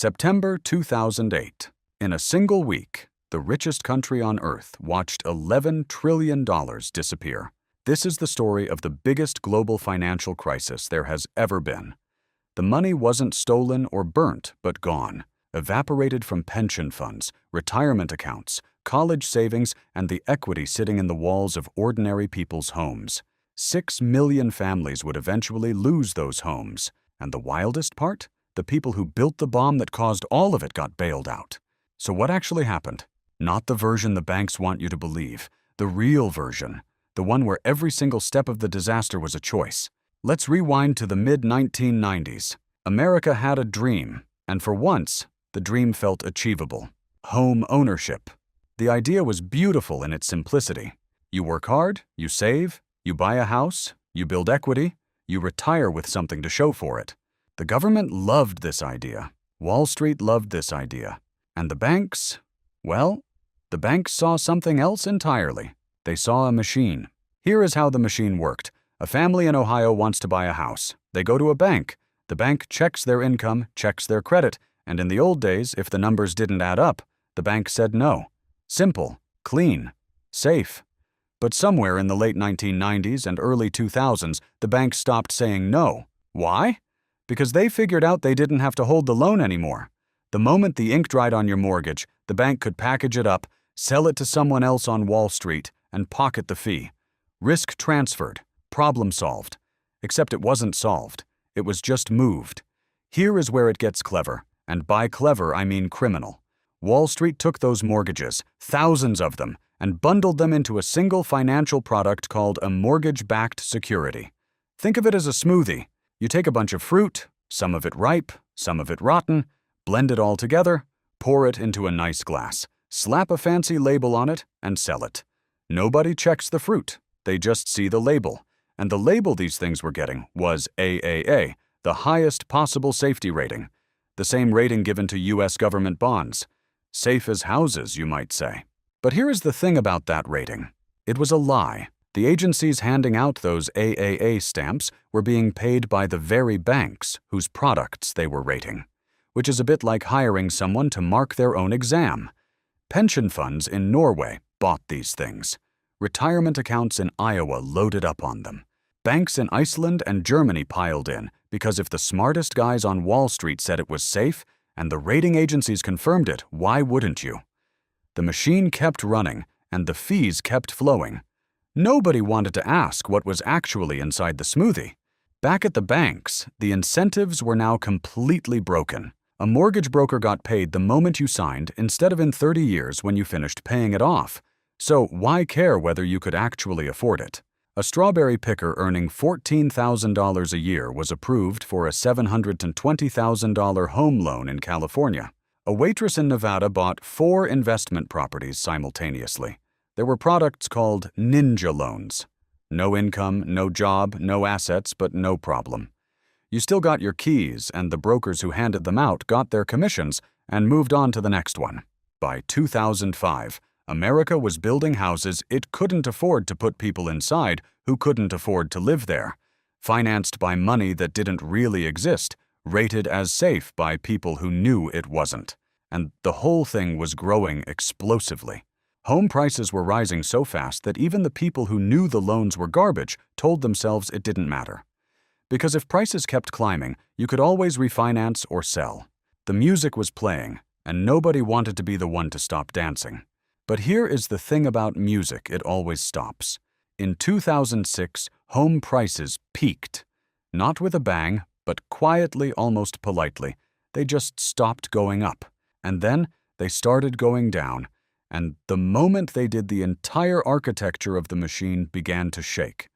September 2008. In a single week, the richest country on Earth watched $11 trillion disappear. This is the story of the biggest global financial crisis there has ever been. The money wasn't stolen or burnt, but gone, evaporated from pension funds, retirement accounts, college savings, and the equity sitting in the walls of ordinary people's homes. 6 million families would eventually lose those homes. And the wildest part? The people who built the bomb that caused all of it got bailed out. So what actually happened? Not the version the banks want you to believe. The real version. The one where every single step of the disaster was a choice. Let's rewind to the mid-1990s. America had a dream, and for once, the dream felt achievable. Home ownership. The idea was beautiful in its simplicity. You work hard, you save, you buy a house, you build equity, you retire with something to show for it. The government loved this idea. Wall Street loved this idea. And the banks? Well, the banks saw something else entirely. They saw a machine. Here is how the machine worked. A family in Ohio wants to buy a house. They go to a bank. The bank checks their income, checks their credit, and in the old days, if the numbers didn't add up, the bank said no. Simple, clean, safe. But somewhere in the late 1990s and early 2000s, the bank stopped saying no. Why? Because they figured out they didn't have to hold the loan anymore. The moment the ink dried on your mortgage, the bank could package it up, sell it to someone else on Wall Street, and pocket the fee. Risk transferred. Problem solved. Except it wasn't solved. It was just moved. Here is where it gets clever, and by clever I mean criminal. Wall Street took those mortgages, thousands of them, and bundled them into a single financial product called a mortgage-backed security. Think of it as a smoothie. You take a bunch of fruit, some of it ripe, some of it rotten, blend it all together, pour it into a nice glass, slap a fancy label on it, and sell it. Nobody checks the fruit. They just see the label. And the label these things were getting was AAA, the highest possible safety rating. The same rating given to U.S. government bonds. Safe as houses, you might say. But here is the thing about that rating. It was a lie. The agencies handing out those AAA stamps were being paid by the very banks whose products they were rating, which is a bit like hiring someone to mark their own exam. Pension funds in Norway bought these things. Retirement accounts in Iowa loaded up on them. Banks in Iceland and Germany piled in because if the smartest guys on Wall Street said it was safe and the rating agencies confirmed it, why wouldn't you? The machine kept running and the fees kept flowing. Nobody wanted to ask what was actually inside the smoothie. Back at the banks, the incentives were now completely broken. A mortgage broker got paid the moment you signed instead of in 30 years when you finished paying it off. So why care whether you could actually afford it? A strawberry picker earning $14,000 a year was approved for a $720,000 home loan in California. A waitress in Nevada bought 4 investment properties simultaneously. There were products called ninja loans. No income, no job, no assets, but no problem. You still got your keys, and the brokers who handed them out got their commissions and moved on to the next one. By 2005, America was building houses it couldn't afford to put people inside who couldn't afford to live there, financed by money that didn't really exist, rated as safe by people who knew it wasn't. And the whole thing was growing explosively. Home prices were rising so fast that even the people who knew the loans were garbage told themselves it didn't matter. Because if prices kept climbing, you could always refinance or sell. The music was playing, and nobody wanted to be the one to stop dancing. But here is the thing about music, it always stops. In 2006, home prices peaked. Not with a bang, but quietly, almost politely. They just stopped going up. And then they started going down. And the moment they did, the entire architecture of the machine began to shake.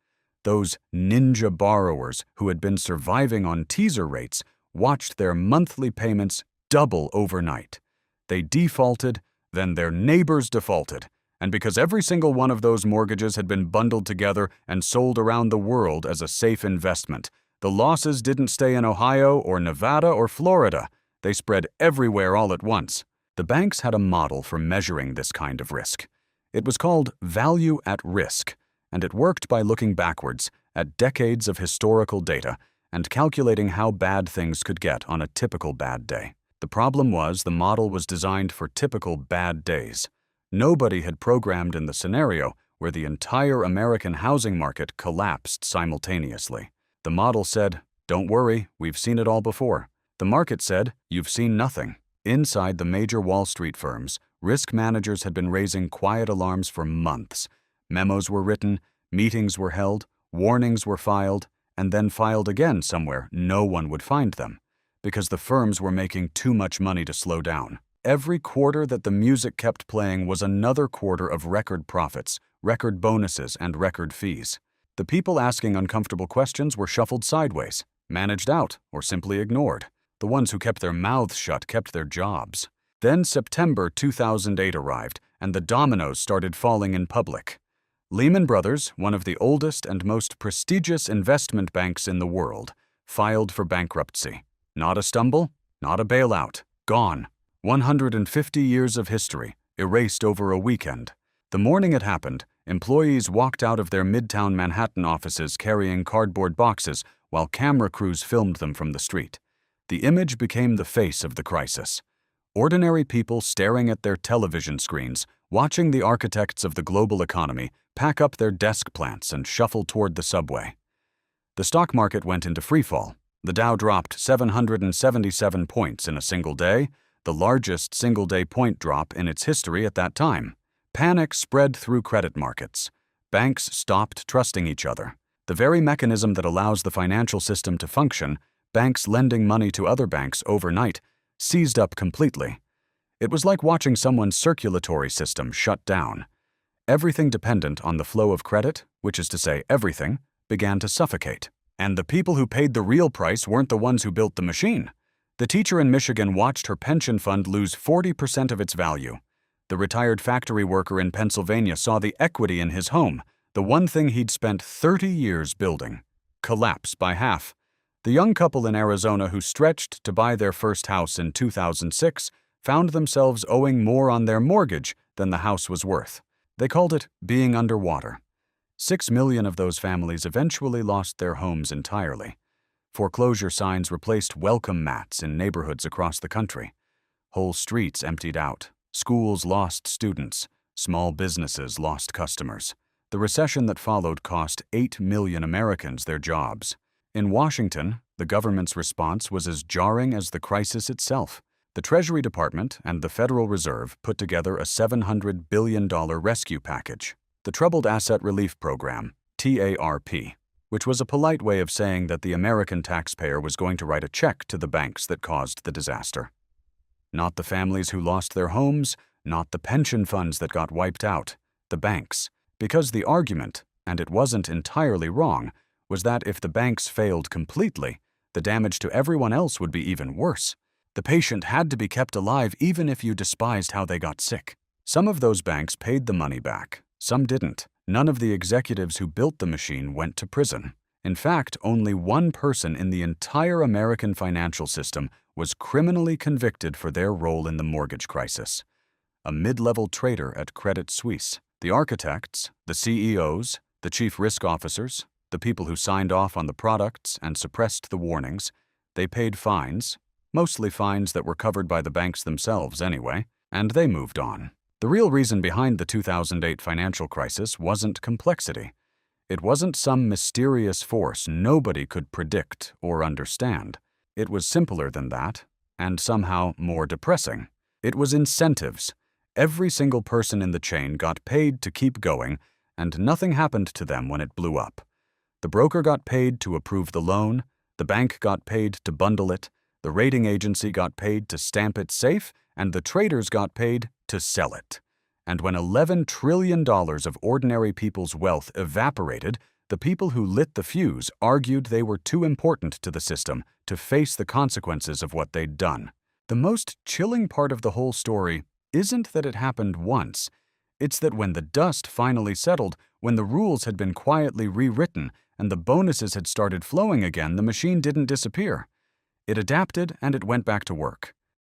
Those ninja borrowers who had been surviving on teaser rates watched their monthly payments double overnight. They defaulted, then their neighbors defaulted, and because every single one of those mortgages had been bundled together and sold around the world as a safe investment, the losses didn't stay in Ohio or Nevada or Florida. They spread everywhere all at once. The banks had a model for measuring this kind of risk. It was called value at risk, and it worked by looking backwards at decades of historical data and calculating how bad things could get on a typical bad day. The problem was the model was designed for typical bad days. Nobody had programmed in the scenario where the entire American housing market collapsed simultaneously. The model said, "Don't worry, we've seen it all before." The market said, "You've seen nothing." Inside the major Wall Street firms, risk managers had been raising quiet alarms for months. Memos were written, meetings were held, warnings were filed, and then filed again somewhere no one would find them, because the firms were making too much money to slow down. Every quarter that the music kept playing was another quarter of record profits, record bonuses, and record fees. The people asking uncomfortable questions were shuffled sideways, managed out, or simply ignored. The ones who kept their mouths shut kept their jobs. Then September 2008 arrived, and the dominoes started falling in public. Lehman Brothers, one of the oldest and most prestigious investment banks in the world, filed for bankruptcy. Not a stumble, not a bailout. Gone. 150 years of history, erased over a weekend. The morning it happened, employees walked out of their Midtown Manhattan offices carrying cardboard boxes while camera crews filmed them from the street. The image became the face of the crisis. Ordinary people staring at their television screens, watching the architects of the global economy pack up their desk plants and shuffle toward the subway. The stock market went into freefall. The Dow dropped 777 points in a single day, the largest single-day point drop in its history at that time. Panic spread through credit markets. Banks stopped trusting each other. The very mechanism that allows the financial system to function, banks lending money to other banks overnight, seized up completely. It was like watching someone's circulatory system shut down. Everything dependent on the flow of credit, which is to say everything, began to suffocate. And the people who paid the real price weren't the ones who built the machine. The teacher in Michigan watched her pension fund lose 40% of its value. The retired factory worker in Pennsylvania saw the equity in his home, the one thing he'd spent 30 years building, collapse by half. The young couple in Arizona who stretched to buy their first house in 2006 found themselves owing more on their mortgage than the house was worth. They called it being underwater. 6 million of those families eventually lost their homes entirely. Foreclosure signs replaced welcome mats in neighborhoods across the country. Whole streets emptied out. Schools lost students. Small businesses lost customers. The recession that followed cost 8 million Americans their jobs. In Washington, the government's response was as jarring as the crisis itself. The Treasury Department and the Federal Reserve put together a $700 billion rescue package, the Troubled Asset Relief Program, TARP, which was a polite way of saying that the American taxpayer was going to write a check to the banks that caused the disaster. Not the families who lost their homes, not the pension funds that got wiped out, the banks. Because the argument, and it wasn't entirely wrong, was that if the banks failed completely, the damage to everyone else would be even worse. The patient had to be kept alive even if you despised how they got sick. Some of those banks paid the money back, some didn't. None of the executives who built the machine went to prison. In fact, only one person in the entire American financial system was criminally convicted for their role in the mortgage crisis. A mid-level trader at Credit Suisse. The architects, the CEOs, the chief risk officers, the people who signed off on the products and suppressed the warnings, they paid fines, mostly fines that were covered by the banks themselves anyway, and they moved on. The real reason behind the 2008 financial crisis wasn't complexity. It wasn't some mysterious force nobody could predict or understand. It was simpler than that, and somehow more depressing. It was incentives. Every single person in the chain got paid to keep going, and nothing happened to them when it blew up. The broker got paid to approve the loan, the bank got paid to bundle it, the rating agency got paid to stamp it safe, and the traders got paid to sell it. And when $11 trillion of ordinary people's wealth evaporated, the people who lit the fuse argued they were too important to the system to face the consequences of what they'd done. The most chilling part of the whole story isn't that it happened once. It's that when the dust finally settled, when the rules had been quietly rewritten and the bonuses had started flowing again, the machine didn't disappear. It adapted and it went back to work.